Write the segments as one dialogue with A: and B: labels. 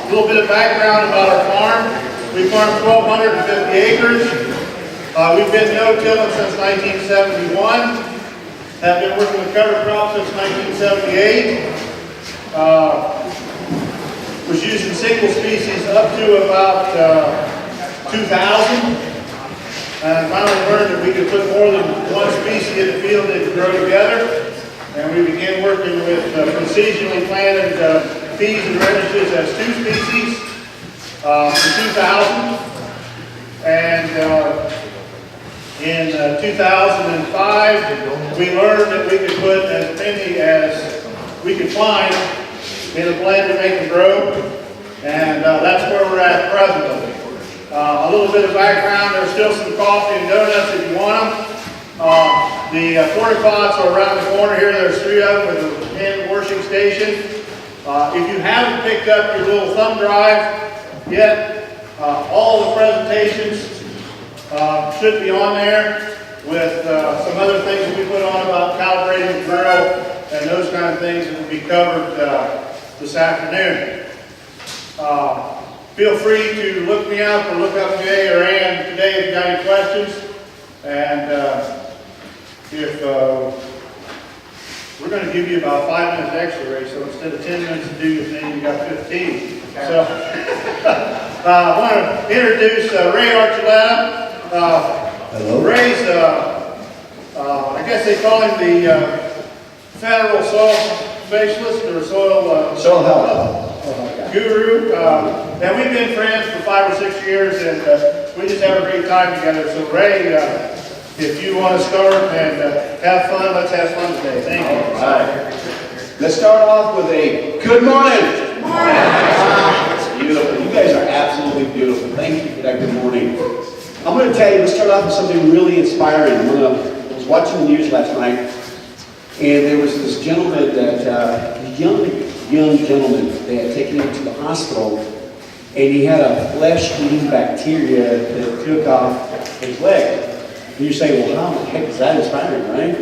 A: A little bit of background about our farm. We farm 1,250 acres. We've been no-tilling since 1971. Have been working with cover crops since 1978. Was using single species up to about 2000. And finally learned that we could put more than one species in the field that could grow together. And we began working with precisionally planted peas and radishes as 2 species in 2000. And in 2005, we learned that we could put as many as we could find in a blend to make them grow. And that's where we're at presently. A little bit of background, there's still some coffee and donuts if you want them. The porta pots are around the corner here. There's 3 of them with a hand washing station. If you haven't picked up your little thumb drive yet, all the presentations should be on there with some other things that we put on about calibrating the drill and those kind of things that will be covered this afternoon. Feel free to look me up or look up Jay or Ann today if you've got any questions. And if we're going to give you about 5 minutes extra, Ray, so instead of 10 minutes to do your thing, you got 15. So I want to introduce Ray Archuleta.
B: Hello.
A: Ray's, I guess they call him the federal soil specialist or soil
B: health
A: guru. And we've been friends for 5 or 6 years, and we just have a great time together. So Ray, if you want to start and have fun, let's have fun today. Thank you.
B: All right. Let's start off with a good morning. Good morning. It's beautiful. You guys are absolutely beautiful. Thank you for that good morning. I'm going to tell you, let's start off with something really inspiring. I was watching the news last night, and there was this gentleman that, young gentleman, they had taken him to the hospital, and he had a flesh-eating bacteria that took off his leg. And you say, well, how the heck is that inspiring, right?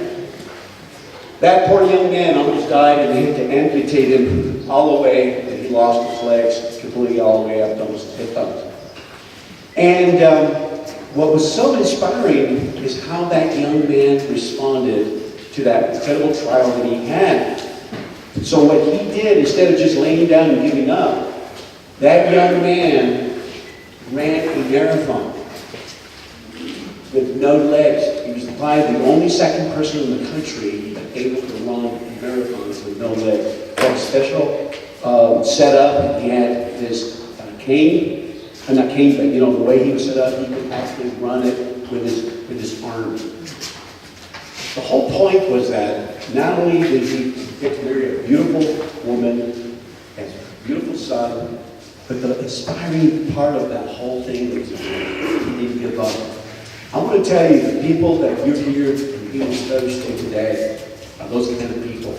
B: That poor young man almost died, and they had to amputate him all the way, and he lost his legs completely all the way up to almost his hip bones. And what was so inspiring is how that young man responded to that incredible trial that he had. So what he did, instead of just laying down and giving up, that young man ran a marathon with no legs. He was probably the only second person in the country able to run marathons with no legs. He had a special setup. He had his cane, not cane, but the way he was set up, he could actually run it with his arm. The whole point was that not only did he get to marry a beautiful woman and a beautiful son, but the inspiring part of that whole thing was he didn't give up. I want to tell you, the people that you're here in Eagles Thursday today are those kind of people.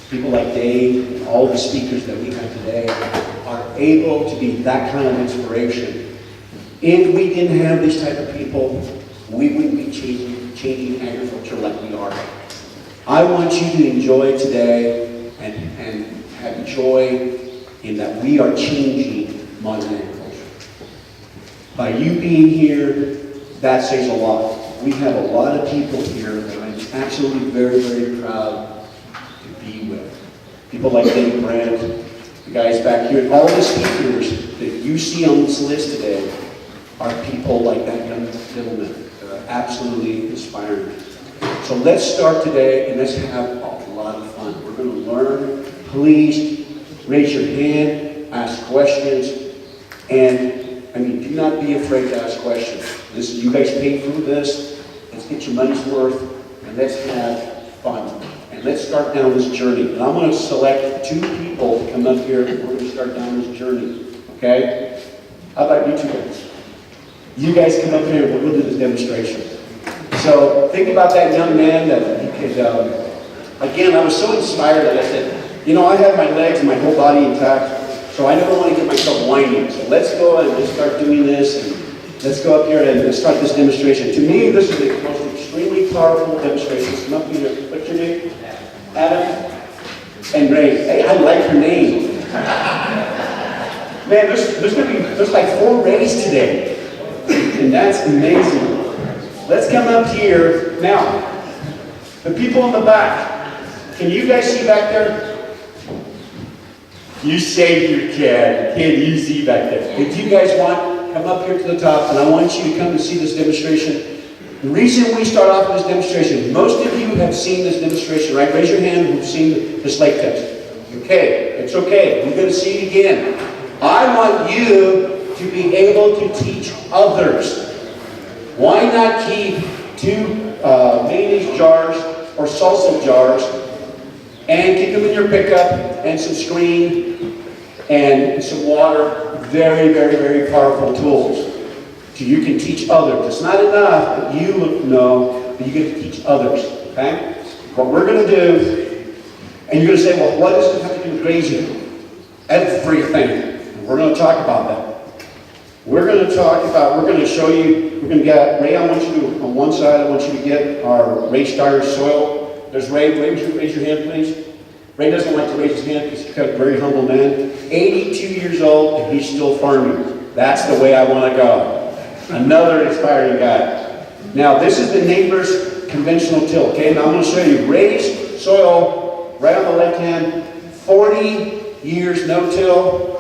B: People like Dave and all the speakers that we have today are able to be that kind of inspiration. If we didn't have these type of people, we wouldn't be changing agriculture like we are. I want you to enjoy today and have joy in that we are changing modern agriculture. By you being here, that says a lot. We have a lot of people here that I'm absolutely very, very proud to be with. People like Dave Brandt, the guys back here, all the speakers that you see on this list today are people like that young gentleman that are absolutely inspiring. So let's start today and let's have a lot of fun. We're going to learn. Please raise your hand, ask questions, and do not be afraid to ask questions. You guys paid for this. Let's get your money's worth and let's have fun. And let's start down this journey. And I'm going to select 2 people to come up here and we're going to start down this journey. Okay? How about you 2 guys? You guys come up here and we'll do this demonstration. So think about that young man that he could, again, I was so inspired that I said, I have my legs and my whole body intact, so I never want to get myself whining. So let's go and let's start doing this, and let's go up here and start this demonstration. To me, this is the most extremely powerful demonstration. Come up here. What's your name? Adam? And Ray. Hey, I like your name. Man, there's like 4 rays today. And that's amazing. Let's come up here. Now, the people in the back, can you guys see back there? You saved your cat. Can you see back there? If you guys want, come up here to the top, and I want you to come and see this demonstration. The reason we start off with this demonstration, most of you have seen this demonstration, right? Raise your hand who've seen the slate test. Okay, it's okay. We're going to see it again. I want you to be able to teach others. Why not keep 2 mayonnaise jars or salsa jars and keep them in your pickup and some screen and some water? Very, very, very powerful tools. So you can teach others. It's not enough that you know, but you get to teach others. Okay? What we're going to do, and you're going to say, well, what does it have to do with grazing? Everything. And we're going to talk about that. We're going to show you, we're going to get, Ray, I want you to, on one side, I want you to get our Ray Starter soil. There's Ray. Ray, would you raise your hand, please? Ray doesn't like to raise his hand because he's a very humble man. 82 years old, and he's still farming. That's the way I want to go. Another inspiring guy. Now, this is the neighbor's conventional till, okay? Now, I'm going to show you raised soil right on the left hand, 40 years no-till.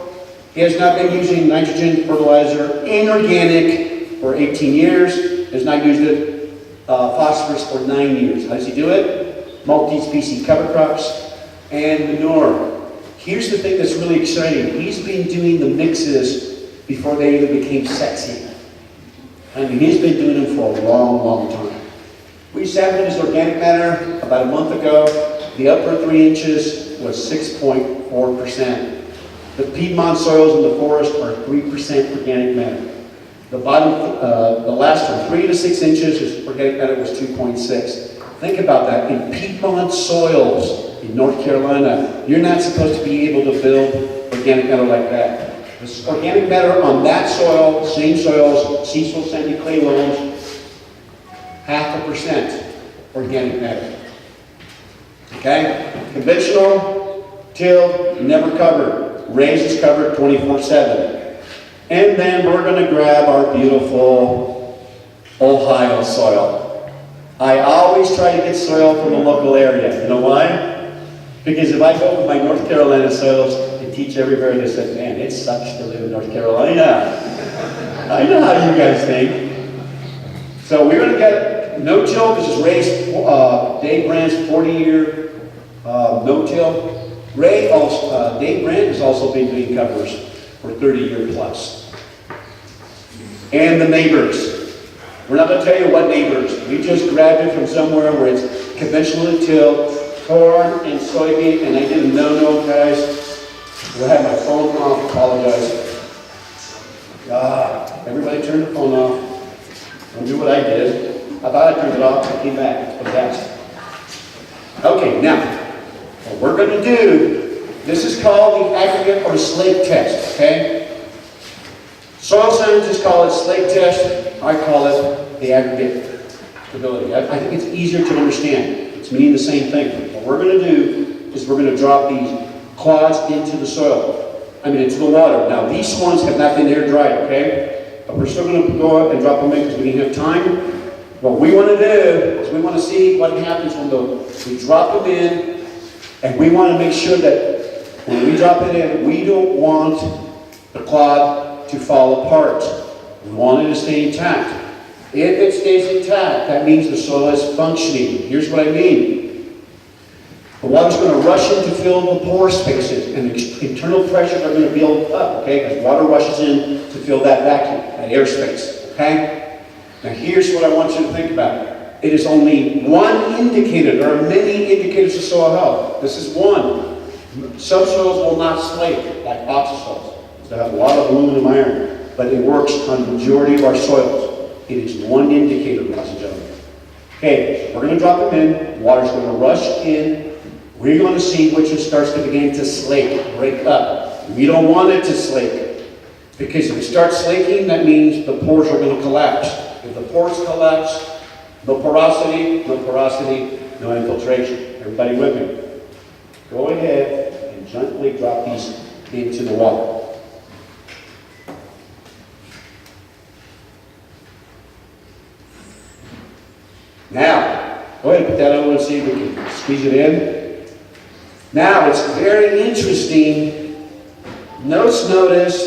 B: He has not been using nitrogen fertilizer, inorganic, for 18 years. Has not used it, phosphorus, for 9 years. How does he do it? Multi-species cover crops and manure. Here's the thing that's really exciting. He's been doing the mixes before they even became sexy. I mean, he's been doing them for a long, long time. We sampled his organic matter about a month ago. The upper 3 inches was 6.4%. The Piedmont soils in the forest are 3% organic matter. The bottom, the last one, 3 to 6 inches, is organic matter was 2.6. Think about that. In Piedmont soils in North Carolina, you're not supposed to be able to build organic matter like that. The organic matter on that soil, same soils, Cecil sent you clay loams, 0.5% organic matter. Okay? Conventional, till, never covered. Raised is covered 24/7. And then we're going to grab our beautiful Ohio soil. I always try to get soil from the local area. You know why? Because if I go with my North Carolina soils and teach everybody, they say, man, it sucks to live in North Carolina. I know how you guys think. So we're going to get no-till. This is raised Dave Brandt's 40-year no-till. Dave Brandt has also been doing covers for 30-year plus. And the neighbors. We're not going to tell you what neighbors. We just grabbed it from somewhere where it's conventional till, corn and soybean, and I did a no-no, guys. I had my phone off, apologize. Everybody turned the phone off. Don't do what I did. I thought I turned it off, I came back, but that's. Okay, now. What we're going to do, this is called the aggregate or slate test, okay? Soil scientists call it slate test. I call it the aggregate stability. I think it's easier to understand. It's meaning the same thing. What we're going to do is we're going to drop these clods into the soil. Into the water. Now, these ones have not been air dried, okay? But we're still going to go up and drop them in because we didn't have time. What we want to do is we want to see what happens when we drop them in. And we want to make sure that when we drop it in, we don't want the clod to fall apart. We want it to stay intact. If it stays intact, that means the soil is functioning. Here's what I mean. The water's going to rush in to fill the pore spaces, and the internal pressures are going to build up, okay? Because water rushes in to fill that vacuum, that airspace, okay? Now here's what I want you to think about. It is only one indicator. There are many indicators of soil health. This is one. Some soils will not slate, like oxo soils. They have a lot of aluminum iron, but it works on the majority of our soils. It is one indicator, ladies and gentlemen. Okay, so we're going to drop them in. Water's going to rush in. We're going to see which starts to begin to slake, break up. We don't want it to slake, because if it starts slaking, that means the pores are going to collapse. If the pores collapse, no porosity, no infiltration. Everybody with me? Go ahead and gently drop these into the water. ahead and put that on and see if we can squeeze it in. Now, it's very interesting. Notice,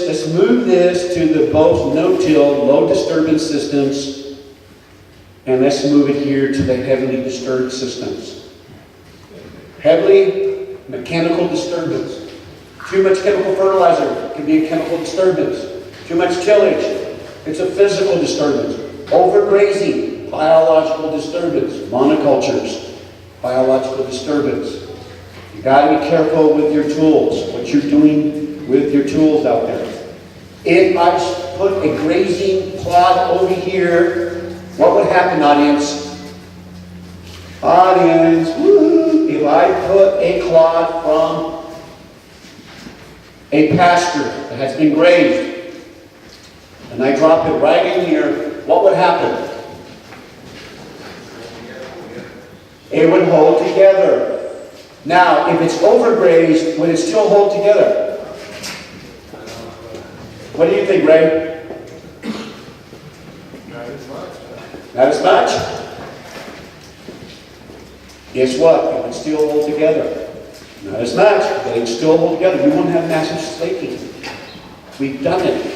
B: let's move this to the both no-till, low disturbance systems, and let's move it here to the heavily disturbed systems. Heavily mechanical disturbance. Too much chemical fertilizer can be a chemical disturbance. Too much tillage, it's a physical disturbance. Overgrazing, biological disturbance. Monocultures, biological disturbance. You got to be careful with your tools, what you're doing with your tools out there. If I put a grazing plot over here, what would happen, audience? Audience, woo! If I put a clod from a pasture that has been grazed, and I drop it right in here, what would happen? It would hold together. Now, if it's overgrazed, would it still hold together? What do you think, Ray? Not as much? Guess what? It would still hold together. Not as much, but it would still hold together. We won't have massive slaking. We've done it.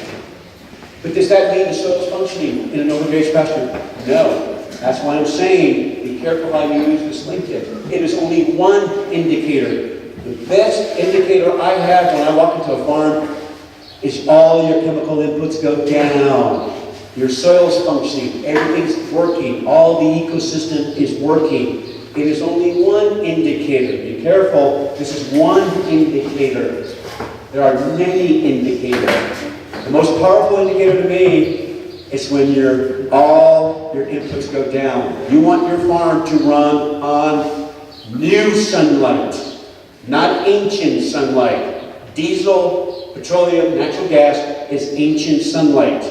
B: But does that mean the soil is functioning in an overgrazed pasture? No. That's why I'm saying, be careful how you use this link kit. It is only one indicator. The best indicator I have when I walk into a farm is all your chemical inputs go down. Your soil's functioning, everything's working, all the ecosystem is working. It is only one indicator. Be careful, this is one indicator. There are many indicators. The most powerful indicator to me is when all your inputs go down. You want your farm to run on new sunlight, not ancient sunlight. Diesel, petroleum, natural gas is ancient sunlight.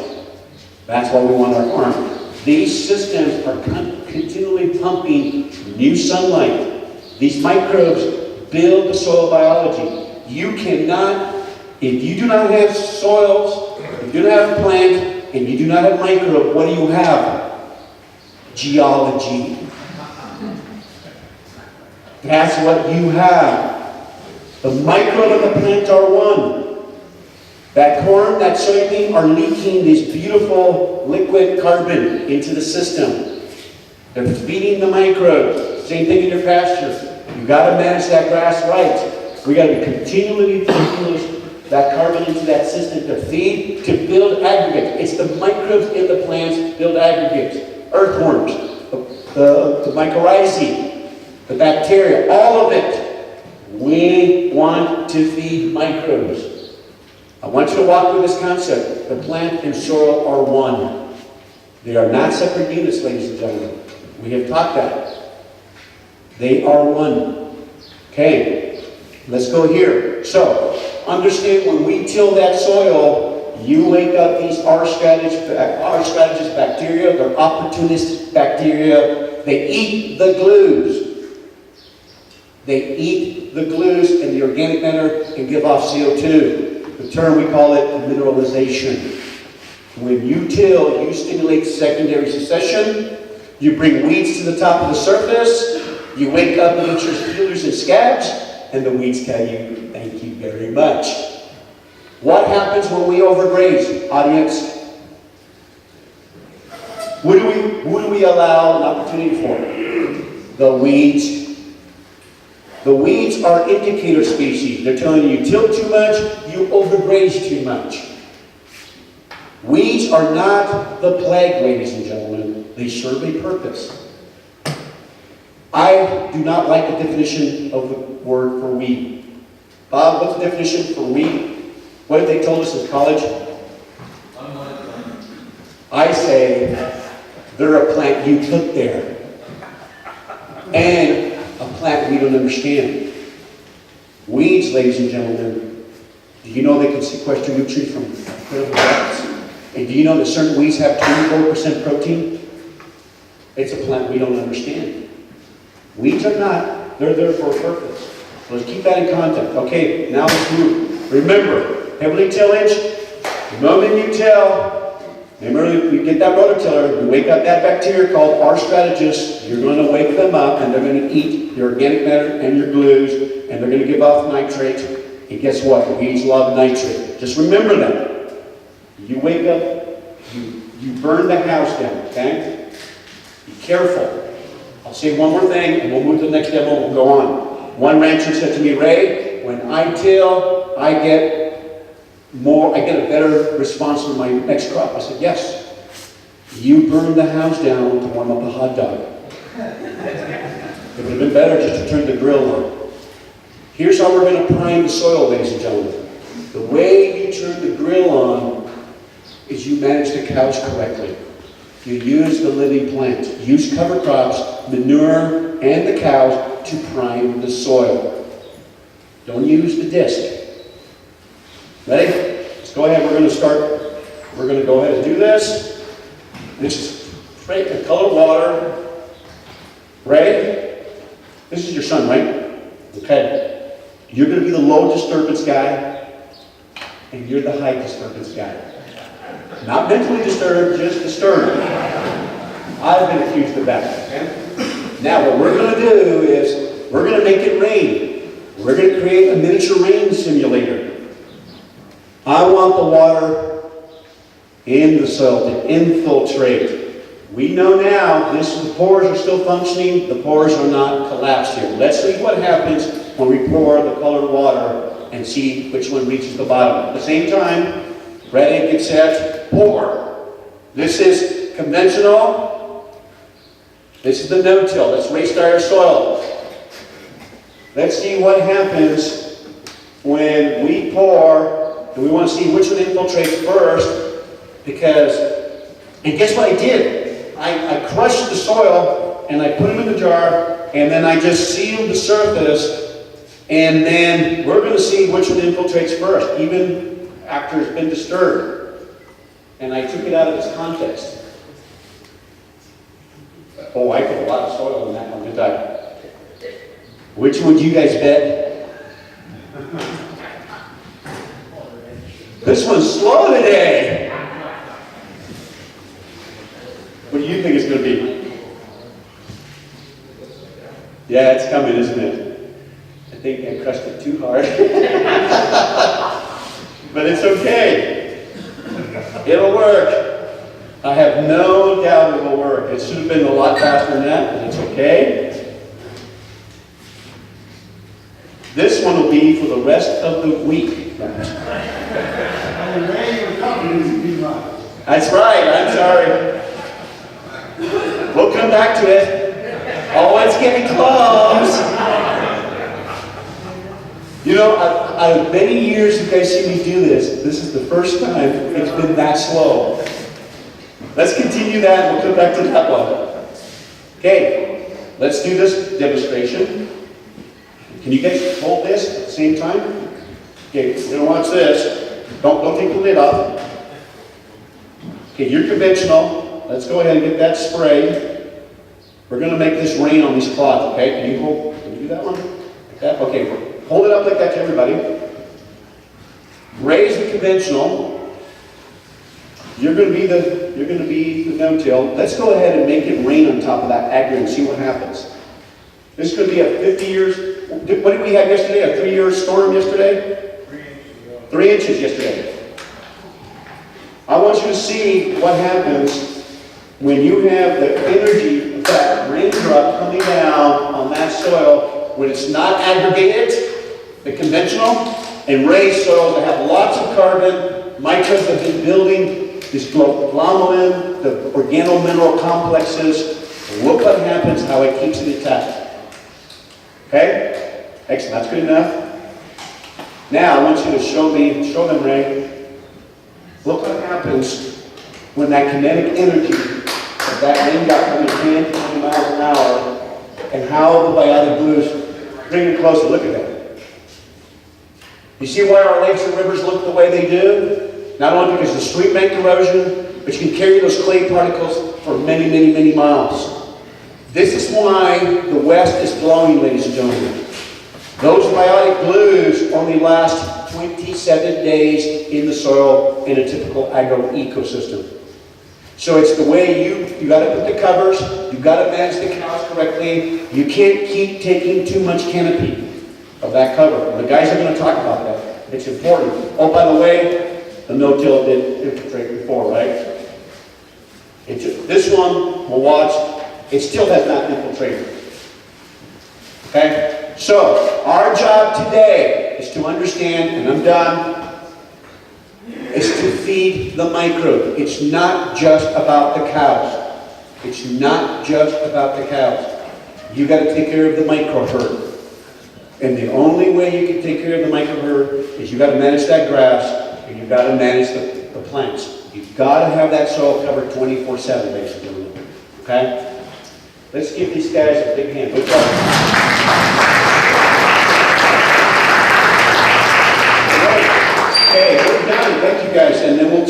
B: That's why we want our farm. These systems are continually pumping new sunlight. These microbes build the soil biology. You cannot, if you do not have soils, if you do not have a plant, and you do not have microbe, what do you have? Geology. That's what you have. The microbe and the plant are one. That corn, that soybean are leaking this beautiful liquid carbon into the system. They're feeding the microbes. Same thing in your pasture. You've got to manage that grass right. We got to continually feeding that carbon into that system to feed, to build aggregates. It's the microbes in the plants build aggregates. Earthworms, the mycorrhizae, the bacteria, all of it. We want to feed microbes. I want you to walk through this concept. The plant and soil are one. They are not separate units, ladies and gentlemen. We have taught that. They are one. Okay, let's go here. So, understand when we till that soil, you wake up these R strategist bacteria, they're opportunist bacteria. They eat the glues. They eat the glues in the organic matter and give off CO2. The term, we call it mineralization. When you till, you stimulate secondary succession. You bring weeds to the top of the surface. You wake up and eat your feelers and scabs, and the weeds tell you, thank you very much. What happens when we overgraze, audience? What do we allow an opportunity for? The weeds. The weeds are indicator species. They're telling you till too much, you overgraze too much. Weeds are not the plague, ladies and gentlemen. They serve a purpose. I do not like the definition of the word for weed. Bob, what's the definition for weed? What have they told us in college? I say, they're a plant you put there. And a plant we don't understand. Weeds, ladies and gentlemen, do you know they can sequester nutrients from incredible depths? And do you know that certain weeds have 24% protein? It's a plant we don't understand. Weeds are not. They're there for a purpose. So let's keep that in context. Okay, now let's move. Remember, heavily tillage, the moment you till, Remember, we get that rototiller, you wake up that bacteria called R. strategist, you're going to wake them up and they're going to eat your organic matter and your glues, and they're going to give off nitrate. And guess what? The weeds love nitrate. Just remember that. You wake up, you burn the house down, okay? Be careful. I'll say one more thing and we'll move to the next demo and we'll go on. One rancher said to me, Ray, when I till, I get a better response from my next crop. I said, yes. You burned the house down to warm up a hot dog. It would have been better just to turn the grill on. Here's how we're going to prime the soil, ladies and gentlemen. The way you turn the grill on is you manage the cows correctly. You use the living plant. Use cover crops, manure, and the cows to prime the soil. Don't use the disc. Ready? Let's go ahead. We're going to start. We're going to go ahead and do this. This is straight the colored water. Ready? This is your son, right? Okay. You're going to be the low disturbance guy, and you're the high disturbance guy. Not mentally disturbed, just disturbed. I've been accused of that. Okay? Now, what we're going to do is we're going to make it rain. We're going to create a miniature rain simulator. I want the water in the soil to infiltrate. We know now the pores are still functioning, the pores are not collapsed here. Let's see what happens when we pour the colored water and see which one reaches the bottom. At the same time, ready, get set, pour. This is conventional. This is the no-till. Let's restart our soil. Let's see what happens when we pour. And we want to see which one infiltrates first, and guess what I did? I crushed the soil, and I put them in the jar, and then I just sealed the surface, and then we're going to see which one infiltrates first, even after it's been disturbed. And I took it out of its context. Oh, I put a lot of soil in that one, didn't I? Which one do you guys bet? This one's slow today. What do you think it's going to be? Yeah, it's coming, isn't it? I think I crushed it too hard. But it's okay. It'll work. I have no doubt it will work. It should have been a lot faster than that, but it's okay. This one will be for the rest of the week. That's right, I'm sorry. We'll come back to it. Oh, it's getting close. You know, out of many years you guys see me do this, this is the first time it's been that slow. Let's continue that and we'll come back to that one. Okay, let's do this demonstration. Can you guys hold this at the same time? Okay, we're going to watch this. Don't take the lid off. Okay, you're conventional. Let's go ahead and get that spray. We're going to make this rain on these cloths, okay? Can you do that one? Like that? Okay, hold it up like that to everybody. Raise the conventional. You're going to be the no-till. Let's go ahead and make it rain on top of that aggregate and see what happens. This is going to be a 50 years. What did we have yesterday? A 3-year storm yesterday? 3 inches yesterday. I want you to see what happens when you have the energy of that raindrop coming down on that soil when it's not aggregated, the conventional, and raised soils that have lots of carbon, microbes that have been building, this glomalin, the organomineral complexes. Look what happens, how it keeps it intact. Okay? Excellent, that's good enough. Now, I want you to show them, Ray. Look what happens when that kinetic energy of that rain got coming 10 to 20 miles an hour, and how the biotic glues bring it closer. Look at that. You see why our lakes and rivers look the way they do? Not only because of the stream bank erosion, but you can carry those clay particles for many, many, many miles. This is why the West is blowing, ladies and gentlemen. Those biotic glues only last 27 days in the soil in a typical agro ecosystem. So it's the way you gotta put the covers, you gotta manage the cows correctly. You can't keep taking too much canopy of that cover. The guys are gonna talk about that. It's important. Oh, by the way, the no-till did infiltrate before, right? This one, we'll watch, it still has not infiltrated. Okay? So, our job today is to understand, and I'm done, is to feed the microbe. It's not just about the cows. It's not just about the cows. You got to take care of the micro herd. And the only way you can take care of the micro herd is you got to manage that grass and you got to manage the plants. You've got to have that soil covered 24/7 basically. Okay? Let's give these guys a big hand. Good job. Okay, we're done. Thank you guys. And then we'll